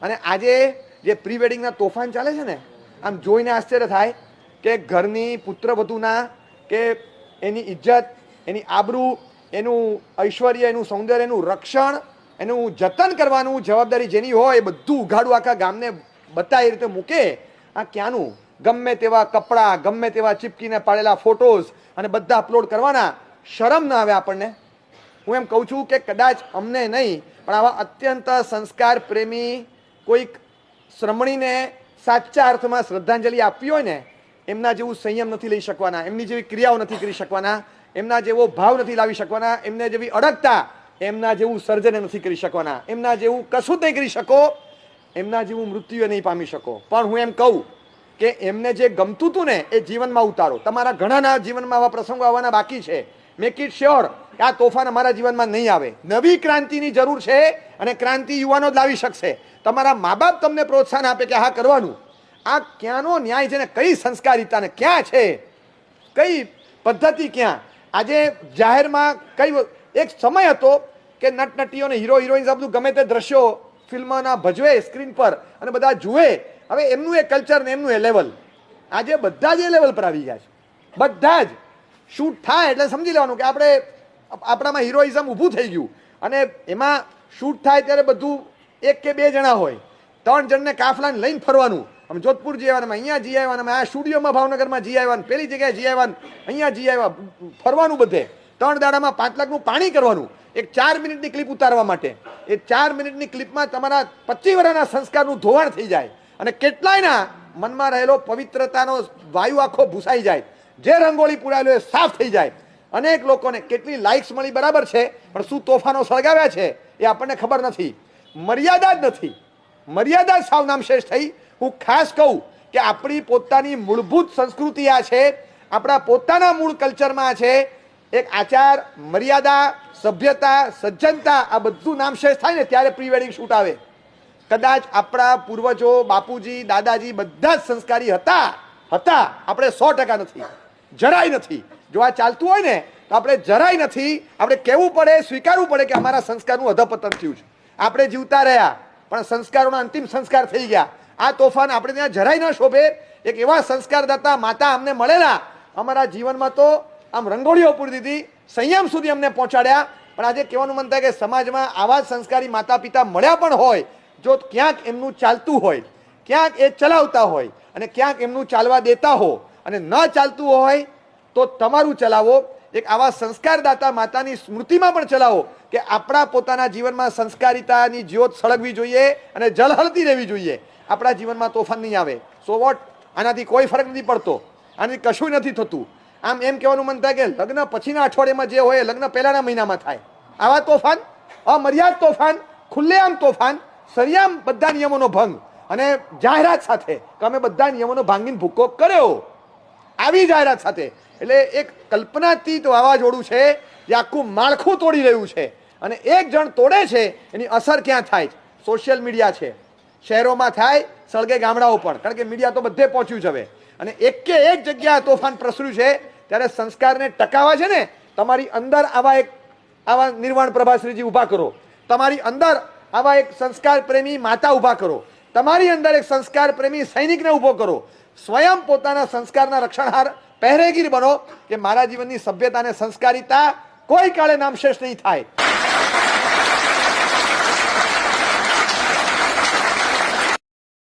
અને આજે જે પ્રી વેડિંગના તોફાન ચાલે છે ને, આમ જોઈને આશ્ચર્ય થાય કે ઘરની પુત્રવધૂના કે એની ઇજ્જત, એની આબરૂ, એનું ઐશ્વર્ય, એનું સૌંદર્ય, એનું રક્ષણ, એનું જતન કરવાનું જવાબદારી જેની હોય એ બધું ઉઘાડું આખા ગામને બતાવી રીતે મૂકે. આ ક્યાંનું? ગમે તેવા કપડાં, ગમે તેવા ચીપકીને પાડેલા ફોટોઝ અને બધા અપલોડ કરવાના. શરમ ના આવે આપણને? હું એમ કહું છું કે કદાચ અમને નહીં પણ આવા અત્યંત સંસ્કાર પ્રેમી કોઈક શ્રમણીને સાચા અર્થમાં શ્રદ્ધાંજલિ આપવી હોય ને, એમના જેવું સંયમ નથી લઈ શકવાના, એમની જેવી ક્રિયાઓ નથી કરી શકવાના, એમના જેવો ભાવ નથી લાવી શકવાના, એમને જેવી અડગતા, એમના જેવું સર્જન નથી કરી શકવાના, એમના જેવું કશું જ નહીં કરી શકો, એમના જેવું મૃત્યુ નહીં પામી શકો. પણ હું એમ કહું કે એમને જે ગમતું હતું ને એ જીવનમાં ઉતારો. તમારા ઘણાના જીવનમાં આવા પ્રસંગો આવવાના બાકી છે. મેક ઇટ શ્યોર કે આ તોફાન અમારા જીવનમાં નહીં આવે. નવી ક્રાંતિની જરૂર છે અને ક્રાંતિ યુવાનો જ લાવી શકશે. તમારા મા બાપ તમને પ્રોત્સાહન આપે કે હા કરવાનું. આ ક્યાંનો ન્યાય છે ને? કઈ સંસ્કારિતા ને ક્યાં છે? કઈ પદ્ધતિ ક્યાં? આજે જાહેરમાં કઈ એક સમય હતો કે નટનટીઓ ને હીરો હિરોઈન્સ આ બધું ગમે તે દ્રશ્યો ફિલ્મના ભજવે સ્ક્રીન પર અને બધા જુએ. હવે એમનું એ કલ્ચર ને એમનું એ લેવલ, આજે બધા જ એ લેવલ પર આવી ગયા છે. બધા જ શૂટ થાય એટલે સમજી લેવાનું કે આપણામાં હિરોઇઝમ ઊભું થઈ ગયું. અને એમાં શૂટ થાય ત્યારે બધું એક કે બે જણા હોય, 3 જણને કાફલાને લઈને ફરવાનું. અમે જોધપુર જઈ આવ્યા, અહીંયા જઈ આવ્યા, અમે આ સ્ટુડિયોમાં ભાવનગરમાં જઈ આવ્યા, પેલી જગ્યાએ જઈ આવ્યા, અહીંયા જઈ આવ્યા, ફરવાનું બધે. 3 દાડામાં 5 લાખનું પાણી કરવાનું એક 4 મિનિટની ક્લિપ ઉતારવા માટે. એ 4 મિનિટની ક્લિપમાં તમારા 25 વર્ષના સંસ્કારનું ધોવાણ થઈ જાય અને કેટલાયના મનમાં રહેલો પવિત્રતાનો વાયુ આખો ભૂસાઈ જાય. જે રંગોળી પૂરાયેલો એ સાફ થઈ જાય. અનેક લોકોને કેટલી લાઇક્સ મળી બરાબર છે, પણ શું તોફાનો સળગાવ્યા છે એ આપણને ખબર નથી. મર્યાદા જ નથી, મર્યાદા જ સાવ નામશેષ થઈ. હું ખાસ કહું કે આપણી પોતાની મૂળભૂત સંસ્કૃતિ આ છે, આપણા પોતાના મૂળ કલ્ચરમાં છે. એક આચાર, મર્યાદા, સભ્યતા, સજ્જનતા આ બધું નામશેષ થાય ને ત્યારે પ્રી વેડિંગ શૂટ આવે. કદાચ આપણા પૂર્વજો, બાપુજી, દાદાજી બધા જ સંસ્કારી હતા. આપણે 100% નથી, જરાય નથી. જો આ ચાલતું હોય ને તો આપણે જરાય નથી. આપણે કહેવું પડે, સ્વીકારવું પડે કે અમારા સંસ્કારનું અધપતન થયું છે. આપણે જીવતા રહ્યા પણ સંસ્કારોના અંતિમ સંસ્કાર થઈ ગયા. આ તોફાન આપણે ત્યાં જરાય ન શોભે. એક એવા સંસ્કારદાતા માતા અમને મળેલા, અમારા જીવનમાં તો આમ રંગોળીઓ પૂરી દીધી, સંયમ સુધી અમને પહોંચાડ્યા. પણ આજે કહેવાનું મન થાય કે સમાજમાં આવા જ સંસ્કારી માતા પિતા મળ્યા પણ હોય, જો ક્યાંક એમનું ચાલતું હોય, ક્યાંક એ ચલાવતા હોય અને ક્યાંક એમનું ચાલવા દેતા હો અને ન ચાલતું હોય તો તમારું ચલાવો. એક આવા સંસ્કારદાતા માતાની સ્મૃતિમાં પણ ચલાવો કે આપણા પોતાના જીવનમાં સંસ્કારિતાની જ્યોત સળગવી જોઈએ અને ઝળહળતી રહેવી જોઈએ. આપણા જીવનમાં તોફાન નહીં આવે. So what? આનાથી કોઈ ફરક નથી પડતો, આનાથી કશું નથી થતું. આમ એમ કહેવાનું મન થાય કે લગ્ન પછીના અઠવાડિયામાં જે હોય લગ્ન પહેલાના મહિનામાં થાય. આવા તોફાન, અમર્યાદ તોફાન, ખુલ્લેઆમ તોફાન, સરિયામ બધા નિયમોનો ભંગ અને જાહેરાત સાથે કે અમે બધા નિયમોનો ભાંગીને ભૂક્કો કર્યો, આવી જાહેરાત સાથે. એટલે એક કલ્પનાતીત વાવાઝોડું છે જે આખું માળખું તોડી રહ્યું છે. અને એક જણ તોડે છે એની અસર ક્યાં થાય? સોશિયલ મીડિયા છે, શહેરોમાં થાય, સળગે ગામડાઓ પણ, કારણ કે મીડિયા તો બધે પહોંચ્યું છે હવે. અને એક જગ્યા તોફાન પ્રસર્યું છે. ત્યારે સંસ્કારને ટકાવવા છે ને, તમારી અંદર આવા નિર્વાણ પ્રભાશ્રીજી ઊભા કરો, તમારી અંદર આવા એક સંસ્કાર પ્રેમી માતા ઊભા કરો, તમારી અંદર એક સંસ્કાર પ્રેમી સૈનિકને ઊભો કરો. સ્વયં પોતાના સંસ્કારના રક્ષણહાર પહેરેગીર બનો કે મારા જીવનની સભ્યતા અને સંસ્કારિતા કોઈ કાળે નામશેષ નહીં થાય.